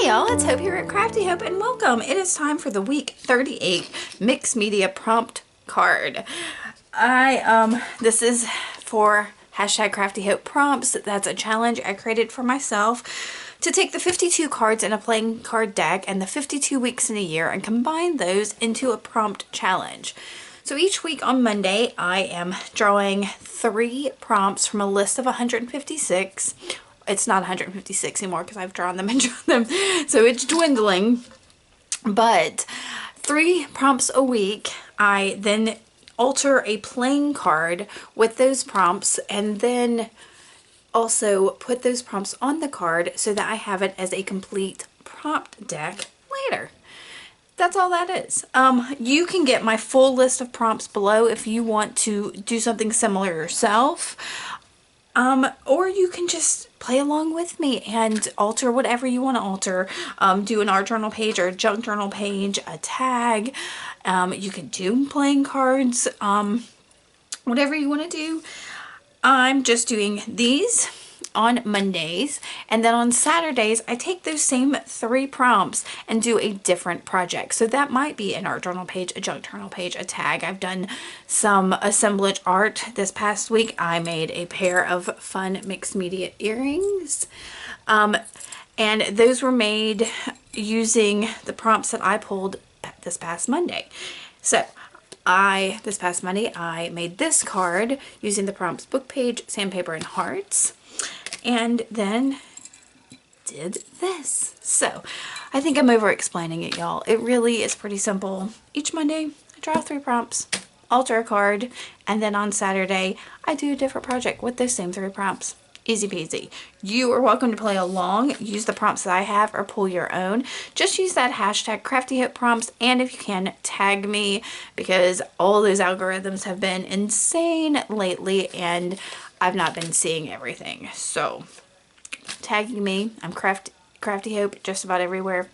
Hey y'all, it's Hope here at Crafty Hope and welcome. It is time for the week 38 mixed media prompt card. This is for hashtag Crafty Hope prompts. That's a challenge I created for myself to take the 52 cards in a playing card deck and the 52 weeks in a year and combine those into a prompt challenge. So each week on Monday, I am drawing 3 prompts from a list of 156. It's not 156 anymore because I've drawn them and drawn them. So it's dwindling. But 3 prompts a week. I then alter a playing card with those prompts and then also put those prompts on the card so that I have it as a complete prompt deck later. That's all that is. You can get my full list of prompts below if you want to do something similar yourself. Or you can just play along with me and alter whatever you want to alter. Do an art journal page or a junk journal page, a tag. You can do playing cards, whatever you want to do. I'm just doing these on Mondays, and then on Saturdays I take those same 3 prompts and do a different project. So that might be an art journal page, a junk journal page, a tag. I've done some assemblage art this past week. I made a pair of fun mixed media earrings, and those were made using the prompts that I pulled this past Monday. So this past Monday I made this card using the prompts book page, sandpaper, and hearts. And then did this. So I think I'm over explaining it, y'all. It really is pretty simple. Each Monday I draw 3 prompts, alter a card, and then on Saturday I do a different project with those same 3 prompts. Easy peasy. You are welcome to play along. Use the prompts that I have or pull your own. Just use that hashtag Crafty Hope prompts, and if you can, tag me, because all those algorithms have been insane lately and I've not been seeing everything. So tagging me, I'm Crafty Hope just about everywhere.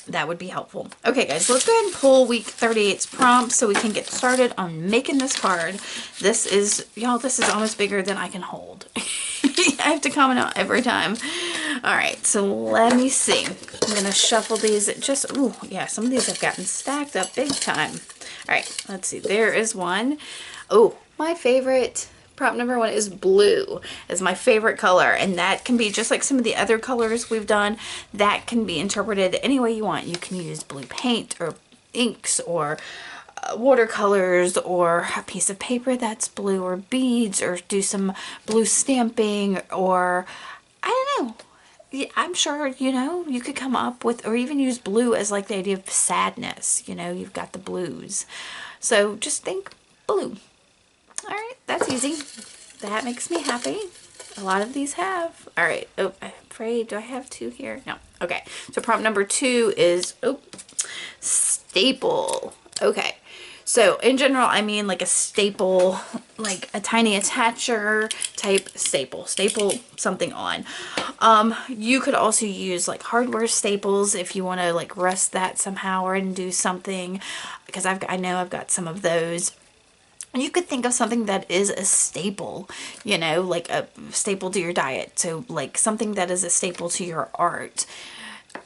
That would be helpful. Okay guys, let's go ahead and pull week 38's prompt so we can get started on making this card. This is, y'all, this is almost bigger than I can hold. I have to comment out every time. Alright, so let me see. I'm going to shuffle these. Ooh, yeah, some of these have gotten stacked up big time. Alright, let's see. There is one. Oh, my favorite prompt number 1 is blue. Is my favorite color, and that can be just like some of the other colors we've done. That can be interpreted any way you want. You can use blue paint or inks or watercolors or a piece of paper that's blue, or beads, or do some blue stamping, or I don't know. I'm sure, you know, you could come up with, or even use blue as like the idea of sadness. You know, you've got the blues. So just think blue. Alright, that's easy. That makes me happy. A lot of these have. Alright, oh, I'm afraid, do I have 2 here? No. Okay, so prompt number 2 is, staple. Okay, so in general, I mean like a staple, like a tiny attacher type staple. Staple something on. You could also use like hardware staples if you want to like rust that somehow or and do something, because I know I've got some of those. You could think of something that is a staple, you know, like a staple to your diet. So like something that is a staple to your art.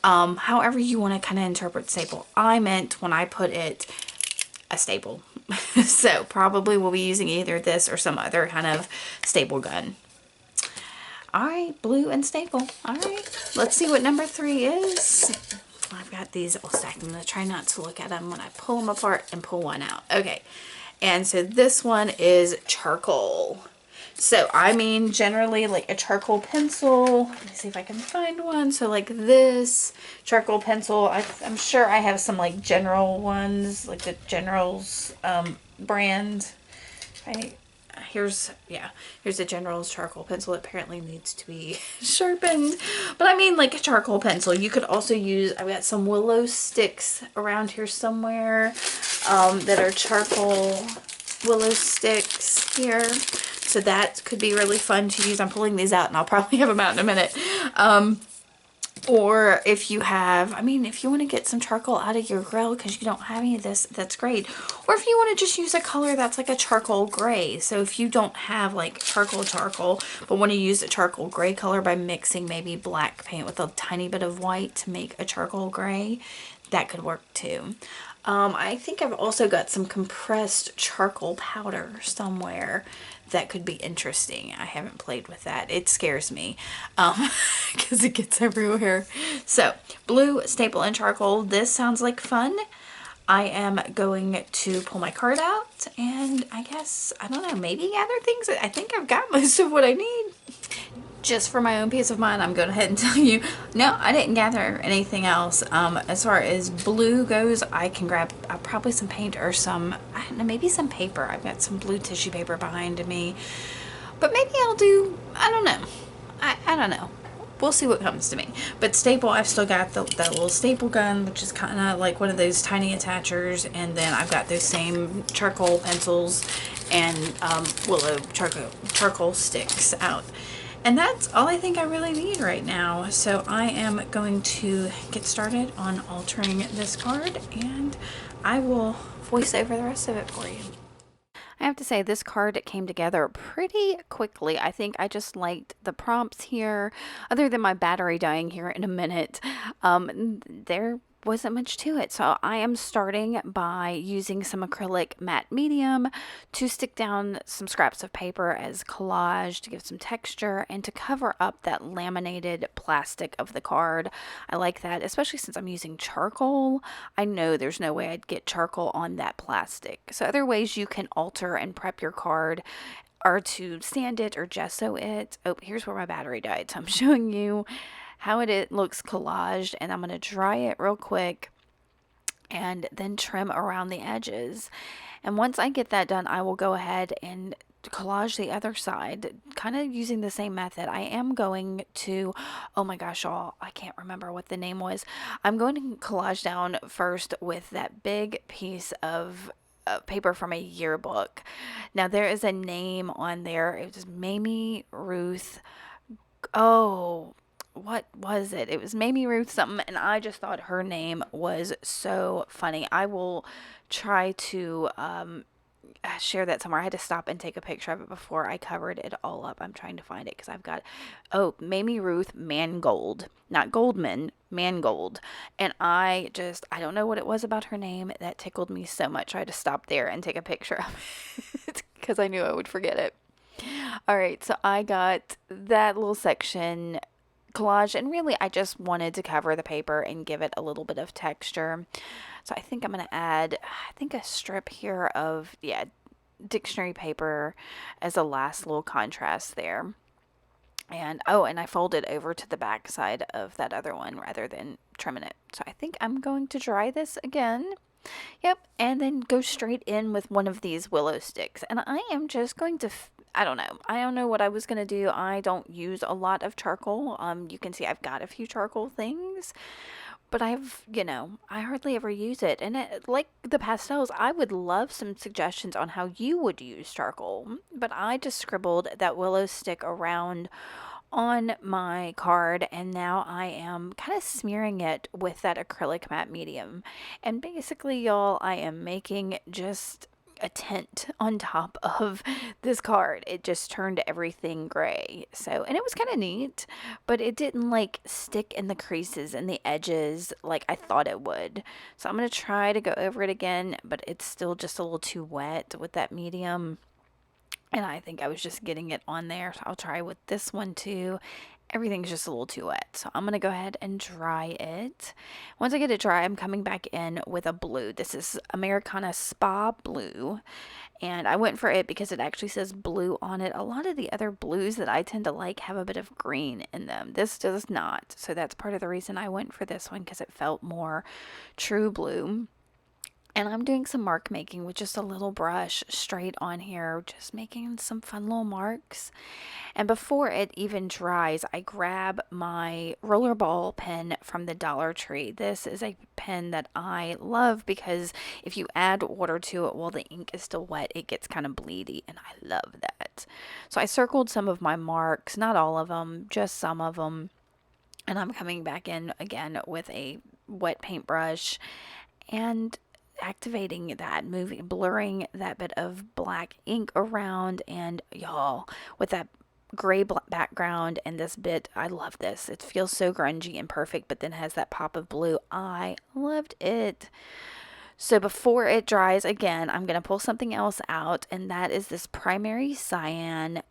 However you want to kind of interpret staple. I meant when I put it, a staple. So probably we'll be using either this or some other kind of staple gun. Alright, blue and staple. Alright, let's see what number 3 is. I've got these all stacked. I'm going to try not to look at them when I pull them apart and pull one out. Okay. And so this one is charcoal. So I mean generally like a charcoal pencil. Let me see if I can find one. So like this charcoal pencil. I'm sure I have some like General ones, like the General's brand. Here's a General's charcoal pencil. It apparently needs to be sharpened. But I mean like a charcoal pencil. You could also use, I've got some willow sticks around here somewhere that are charcoal willow sticks here. So that could be really fun to use. I'm pulling these out and I'll probably have them out in a minute. Or if you have, I mean, if you want to get some charcoal out of your grill because you don't have any of this, that's great. Or if you want to just use a color that's like a charcoal gray. So if you don't have like charcoal, but want to use a charcoal gray color by mixing maybe black paint with a tiny bit of white to make a charcoal gray, that could work too. I think I've also got some compressed charcoal powder somewhere that could be interesting. I haven't played with that. It scares me because it gets everywhere. So, blue, staple, and charcoal. This sounds like fun. I am going to pull my card out and I guess, I don't know, maybe gather things. I think I've got most of what I need. Just for my own peace of mind, I'm going ahead and tell you, no, I didn't gather anything else. As far as blue goes, I can grab probably some paint or some, I don't know, maybe some paper. I've got some blue tissue paper behind me. But maybe I'll do, I don't know. I don't know. We'll see what comes to me. But staple, I've still got that little staple gun, which is kind of like one of those tiny attachers. And then I've got those same charcoal pencils and willow charcoal sticks out. And that's all I think I really need right now. So I am going to get started on altering this card and I will voice over the rest of it for you. I have to say this card came together pretty quickly. I think I just liked the prompts here, other than my battery dying here in a minute. There wasn't much to it. So I am starting by using some acrylic matte medium to stick down some scraps of paper as collage to give some texture and to cover up that laminated plastic of the card. I like that, especially since I'm using charcoal. I know there's no way I'd get charcoal on that plastic. So other ways you can alter and prep your card are to sand it or gesso it. Oh, here's where my battery died. So I'm showing you how it looks collaged, and I'm going to dry it real quick and then trim around the edges. And once I get that done, I will go ahead and collage the other side, kind of using the same method. I am going to, oh my gosh, y'all, I can't remember what the name was. I'm going to collage down first with that big piece of paper from a yearbook. Now there is a name on there. It was Mamie Ruth. Oh, what was it? It was Mamie Ruth something, and I just thought her name was so funny. I will try to share that somewhere. I had to stop and take a picture of it before I covered it all up. I'm trying to find it because I've got, oh, Mamie Ruth Mangold, not Goldman, Mangold. And I don't know what it was about her name that tickled me so much. I had to stop there and take a picture of it because I knew I would forget it. All right, so I got that little section collage, and really I just wanted to cover the paper and give it a little bit of texture. So I think I'm going to add, I think a strip here of, yeah, dictionary paper as a last little contrast there. And oh, and I folded over to the back side of that other one rather than trimming it. So I think I'm going to dry this again. Yep, and then go straight in with one of these willow sticks. And I am just going to, I don't know what I was going to do. I don't use a lot of charcoal. You can see I've got a few charcoal things, but I hardly ever use it. And like the pastels, I would love some suggestions on how you would use charcoal. But I just scribbled that willow stick around on my card, and now I am kind of smearing it with that acrylic matte medium. And basically, y'all, I am making just a tint on top of this card. It just turned everything gray. So, and it was kind of neat, but it didn't like stick in the creases and the edges like I thought it would. So I'm going to try to go over it again, but it's still just a little too wet with that medium. And I think I was just getting it on there. So I'll try with this one too. Everything's just a little too wet. So I'm going to go ahead and dry it. Once I get it dry, I'm coming back in with a blue. This is Americana Spa Blue. And I went for it because it actually says blue on it. A lot of the other blues that I tend to like have a bit of green in them. This does not. So that's part of the reason I went for this one, because it felt more true blue. And I'm doing some mark making with just a little brush straight on here, just making some fun little marks. And before it even dries, I grab my rollerball pen from the Dollar Tree. This is a pen that I love because if you add water to it while the ink is still wet, it gets kind of bleedy, and I love that. So I circled some of my marks, not all of them, just some of them. And I'm coming back in again with a wet paintbrush and activating that, moving, blurring that bit of black ink around, and y'all, with that gray background and this bit, I love this. It feels so grungy and perfect, but then has that pop of blue. I loved it. So before it dries again, I'm going to pull something else out, and that is this Primary Cyan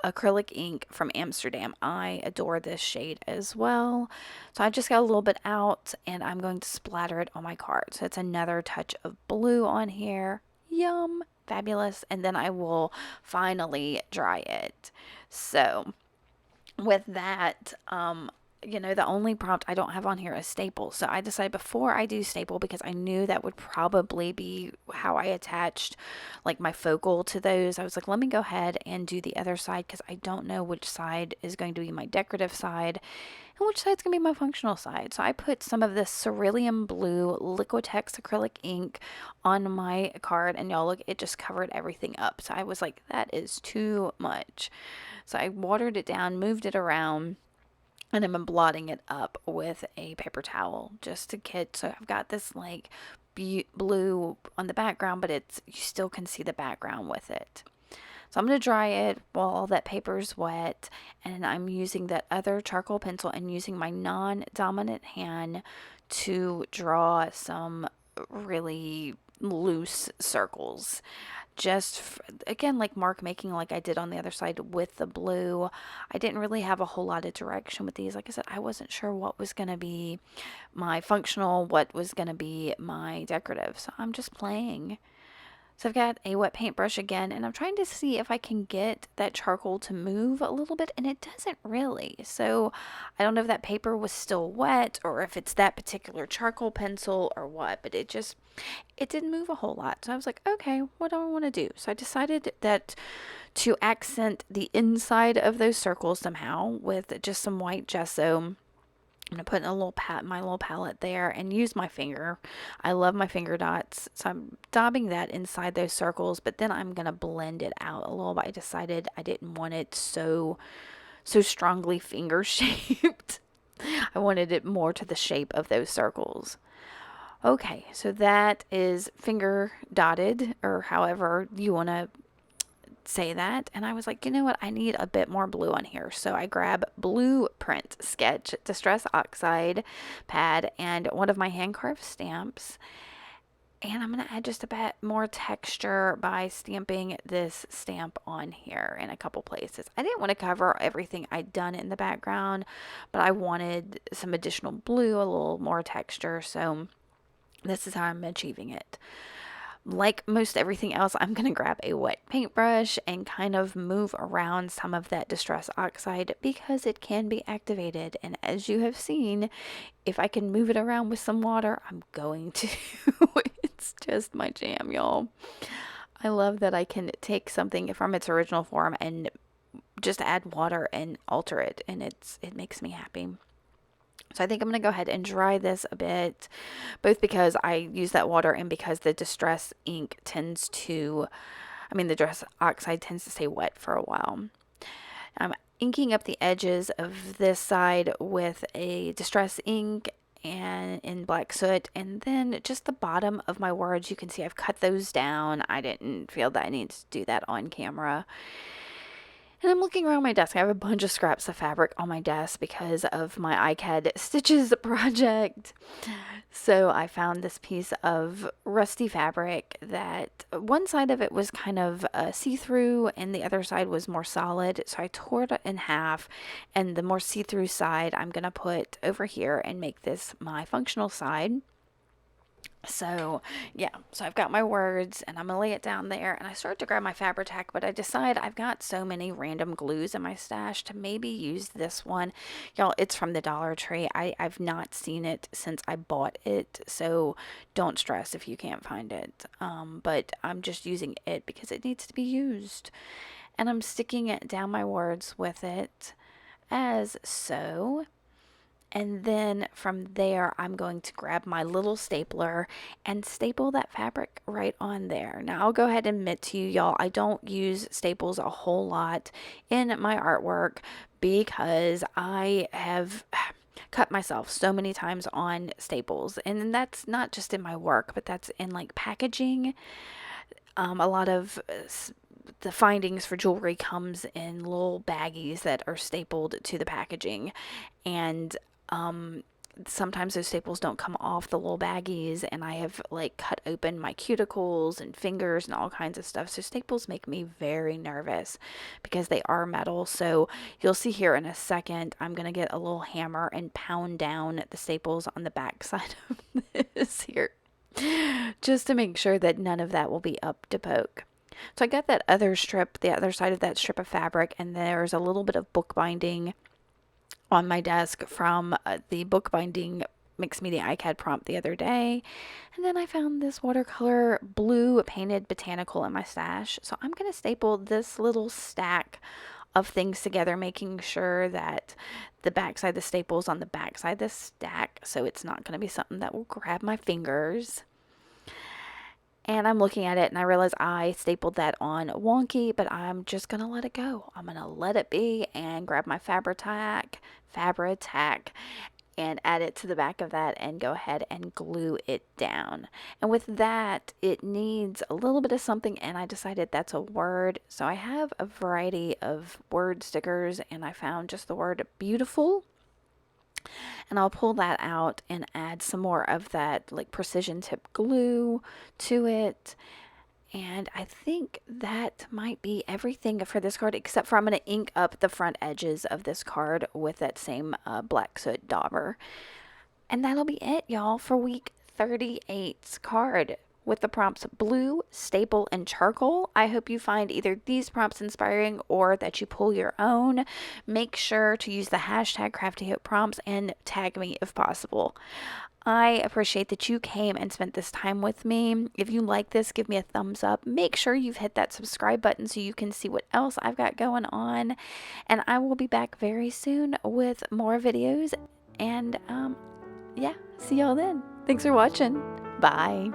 acrylic ink from Amsterdam. I adore this shade as well. So I just got a little bit out, and I'm going to splatter it on my card. So it's another touch of blue on here. Yum, fabulous. And then I will finally dry it. So with that, the only prompt I don't have on here is staple. So I decided before I do staple, because I knew that would probably be how I attached like my focal to those. I was like, let me go ahead and do the other side, because I don't know which side is going to be my decorative side and which side's going to be my functional side. So I put some of this Cerulean Blue Liquitex acrylic ink on my card, and y'all look, it just covered everything up. So I was like, that is too much. So I watered it down, moved it around, and I'm blotting it up with a paper towel just to get, so I've got this like blue on the background, but you still can see the background with it. So I'm going to dry it while all that paper's wet, and I'm using that other charcoal pencil and using my non-dominant hand to draw some really loose circles. Again, like mark making, like I did on the other side with the blue. I didn't really have a whole lot of direction with these. Like I said, I wasn't sure what was going to be my functional, what was going to be my decorative. So I'm just playing. So I've got a wet paintbrush again, and I'm trying to see if I can get that charcoal to move a little bit, and it doesn't really. So I don't know if that paper was still wet or if it's that particular charcoal pencil or what, but it didn't move a whole lot. So I was like, okay, what do I want to do? So I decided that to accent the inside of those circles somehow with just some white gesso. I'm going to put in my little palette there and use my finger. I love my finger dots. So I'm dabbing that inside those circles, but then I'm going to blend it out a little bit. I decided I didn't want it so strongly finger shaped. I wanted it more to the shape of those circles. Okay, so that is finger dotted, or however you want to say that. And I was like, you know what, I need a bit more blue on here. So I grab Blueprint Sketch Distress Oxide pad and one of my hand carved stamps, and I'm going to add just a bit more texture by stamping this stamp on here in a couple places. I didn't want to cover everything I'd done in the background, but I wanted some additional blue, a little more texture. So this is how I'm achieving it. Like most everything else, I'm going to grab a wet paintbrush and kind of move around some of that Distress Oxide because it can be activated. And as you have seen, if I can move it around with some water, I'm going to. It's just my jam, y'all. I love that I can take something from its original form and just add water and alter it, and it makes me happy. So I think I'm going to go ahead and dry this a bit, both because I use that water and because the Distress ink the Distress Oxide tends to stay wet for a while. I'm inking up the edges of this side with a Distress ink and in black soot, and then just the bottom of my words, you can see I've cut those down. I didn't feel that I needed to do that on camera. And I'm looking around my desk. I have a bunch of scraps of fabric on my desk because of my iCAD Stitches project. So I found this piece of rusty fabric that one side of it was kind of see-through and the other side was more solid. So I tore it in half, and the more see-through side I'm going to put over here and make this my functional side. So I've got my words and I'm gonna lay it down there, and I start to grab my Fabri-Tac, but I decide I've got so many random glues in my stash to maybe use this one. Y'all, it's from the Dollar Tree. I've not seen it since I bought it, so don't stress if you can't find it. But I'm just using it because it needs to be used, and I'm sticking it down my words with it as so. And then from there, I'm going to grab my little stapler and staple that fabric right on there. Now, I'll go ahead and admit to you, y'all, I don't use staples a whole lot in my artwork because I have cut myself so many times on staples. And that's not just in my work, but that's in like packaging. A lot of the findings for jewelry comes in little baggies that are stapled to the packaging, and sometimes those staples don't come off the little baggies, and I have like cut open my cuticles and fingers and all kinds of stuff. So staples make me very nervous because they are metal. So you'll see here in a second, I'm gonna get a little hammer and pound down the staples on the back side of this here, just to make sure that none of that will be up to poke. So I got that other strip, the other side of that strip of fabric, and there's a little bit of bookbinding on my desk from the bookbinding Mixed Media iCAD prompt the other day. And then I found this watercolor blue painted botanical in my stash. So I'm going to staple this little stack of things together, making sure that the backside of the staples on the backside of the stack, so it's not going to be something that will grab my fingers. And I'm looking at it and I realize I stapled that on wonky, but I'm just going to let it go. I'm going to let it be and grab my Fabri-Tac, and add it to the back of that and go ahead and glue it down. And with that, it needs a little bit of something, and I decided that's a word. So I have a variety of word stickers, and I found just the word beautiful. And I'll pull that out and add some more of that like precision tip glue to it. And I think that might be everything for this card, except for I'm going to ink up the front edges of this card with that same black soot dauber. And that'll be it, y'all, for week 38's card with the prompts blue, staple, and charcoal. I hope you find either these prompts inspiring or that you pull your own. Make sure to use the hashtag CraftyHopePrompts and tag me if possible. I appreciate that you came and spent this time with me. If you like this, give me a thumbs up. Make sure you've hit that subscribe button so you can see what else I've got going on. And I will be back very soon with more videos. And yeah, see y'all then. Thanks for watching. Bye.